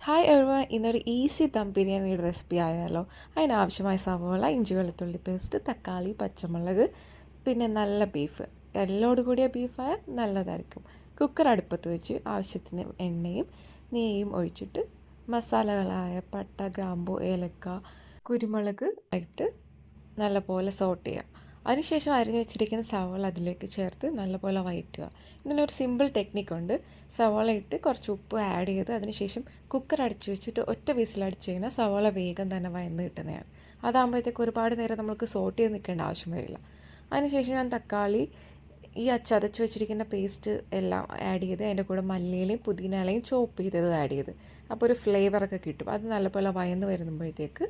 Hi everyone, ഇന്നൊരു easy dum ബിരിയാണിയുടെ recipe ആയാലോ. അതിനാവശ്യമായ സവോള, ഇഞ്ചി വെളുത്തുള്ളി പേസ്റ്റ്, തക്കാളി, പച്ചമുളക്, പിന്നെ നല്ല ബീഫ്. എല്ലോട് കൂടിയ ബീഫായ നല്ലതായിരിക്കും. കുക്കർ അടുപ്പത്ത് വെച്ച് ആവശ്യത്തിന് എണ്ണയും നെയ്യും ഒഴിച്ചിട്ട് മസാലകളായ പട്ട, ഗ്രാമ്പു, ഏലക്ക, കുരുമുളക് ഇട്ട് നല്ലപോലെ സോട്ട് ചെയ്യുക. അതിനുശേഷം അരിഞ്ഞു വെച്ചിരിക്കുന്ന സവോള അതിലേക്ക് ചേർത്ത് നല്ലപോലെ വഴറ്റുക. ഇതിനൊരു സിമ്പിൾ ടെക്നിക്കുണ്ട്. സവോള ഇട്ട് കുറച്ച് ഉപ്പ് ആഡ് ചെയ്ത് അതിനുശേഷം കുക്കർ അടച്ചു വെച്ചിട്ട് ഒറ്റ വിസിലടിച്ച് കഴിഞ്ഞാൽ സവോള വേഗം തന്നെ വഴന്ന് കിട്ടുന്നതാണ്. അതാകുമ്പോഴത്തേക്ക് ഒരുപാട് നേരം നമുക്ക് സോട്ട് ചെയ്ത് നിൽക്കേണ്ട ആവശ്യം വരില്ല. അതിനുശേഷം ഞാൻ തക്കാളി ഈ ചതച്ച് വെച്ചിരിക്കുന്ന പേസ്റ്റ് എല്ലാം ആഡ് ചെയ്ത് അതിൻ്റെ കൂടെ മല്ലിയിലയും പുതിന ഇലയും ചോപ്പ് ചെയ്തത് ആഡ് ചെയ്ത് അപ്പോൾ ഒരു ഫ്ലേവറൊക്കെ കിട്ടും. അത് നല്ലപോലെ വഴന്ന് വരുമ്പോഴത്തേക്ക്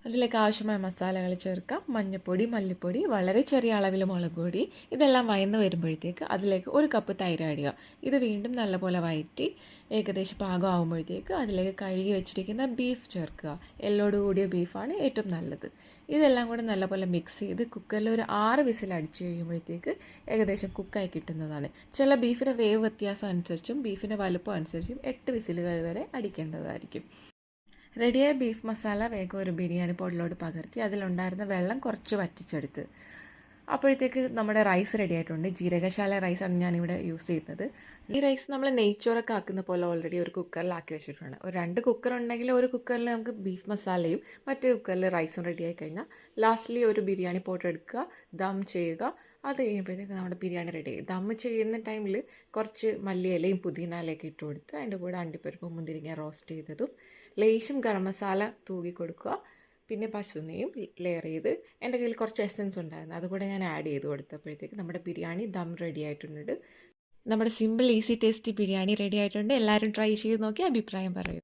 അതിലേക്ക് ആവശ്യമായ മസാലകൾ ചേർക്കാം. മഞ്ഞൾപ്പൊടി, മല്ലിപ്പൊടി, വളരെ ചെറിയ അളവിൽ മുളക് പൊടി. ഇതെല്ലാം വഴന്ന് വരുമ്പോഴത്തേക്ക് അതിലേക്ക് 1 കപ്പ് തൈര് ആഡ് ചെയ്യുക. ഇത് വീണ്ടും നല്ലപോലെ വഴറ്റി ഏകദേശം പാകം ആകുമ്പോഴത്തേക്ക് അതിലേക്ക് കഴുകി വെച്ചിരിക്കുന്ന ബീഫ് ചേർക്കുക. എല്ലോട് കൂടിയ ബീഫാണ് ഏറ്റവും നല്ലത്. ഇതെല്ലാം കൂടെ നല്ലപോലെ മിക്സ് ചെയ്ത് കുക്കറിൽ ഒരു 6 വിസിൽ അടിച്ചു കഴിയുമ്പോഴത്തേക്ക് ഏകദേശം കുക്കായി കിട്ടുന്നതാണ്. ചില ബീഫിൻ്റെ വേവ് വ്യത്യാസം അനുസരിച്ചും ബീഫിൻ്റെ വലുപ്പം അനുസരിച്ചും 8 വിസിലുകൾ വരെ അടിക്കേണ്ടതായിരിക്കും. റെഡിയായ ബീഫ് മസാല വേഗം ഒരു ബിരിയാണി പോട്ടിലോട്ട് പകർത്തി അതിലുണ്ടായിരുന്ന വെള്ളം കുറച്ച് വറ്റിച്ചെടുത്ത് അപ്പോഴത്തേക്ക് നമ്മുടെ റൈസ് റെഡി ആയിട്ടുണ്ട്. ജീരകശാല റൈസാണ് ഞാനിവിടെ യൂസ് ചെയ്യുന്നത്. ഈ റൈസ് നമ്മൾ നെയ്ച്ചോറൊക്കെ ആക്കുന്ന പോലെ ഓൾറെഡി ഒരു കുക്കറിലാക്കി വെച്ചിട്ടുണ്ട്. ഒരു 2 കുക്കർ ഉണ്ടെങ്കിൽ ഒരു കുക്കറിൽ നമുക്ക് ബീഫ് മസാലയും മറ്റേ കുക്കറിൽ റൈസും റെഡി ആയി കഴിഞ്ഞാൽ ലാസ്റ്റ്ലി ഒരു ബിരിയാണി പോട്ട് എടുക്കുക, ദം ചെയ്യുക. അത് കഴിയുമ്പോഴത്തേക്ക് നമ്മുടെ ബിരിയാണി റെഡി ആയി. ദം ചെയ്യുന്ന ടൈമിൽ കുറച്ച് മല്ലിയിലയും പുതിന ഇലയൊക്കെ ഇട്ട് കൊടുത്ത് അതിൻ്റെ കൂടെ അണ്ടിപ്പരിപ്പ്, മുന്തിരിങ്ങ റോസ്റ്റ് ചെയ്തതും ലേശം ഗരം മസാല തൂകി കൊടുക്കുക. പിന്നെ പശുനെയ്യും ലെയർ ചെയ്ത് എൻ്റെ കയ്യിൽ കുറച്ച് എസൻസ് ഉണ്ടായിരുന്നു, അതുകൂടെ ഞാൻ ആഡ് ചെയ്ത് കൊടുത്തപ്പോഴത്തേക്ക് നമ്മുടെ ബിരിയാണി ദം റെഡി ആയിട്ടുണ്ട്. നമ്മുടെ simple easy tasty biryani ready ആയിട്ടുണ്ട്. എല്ലാവരും ട്രൈ ചെയ്ത് നോക്കി അഭിപ്രായം പറയൂ.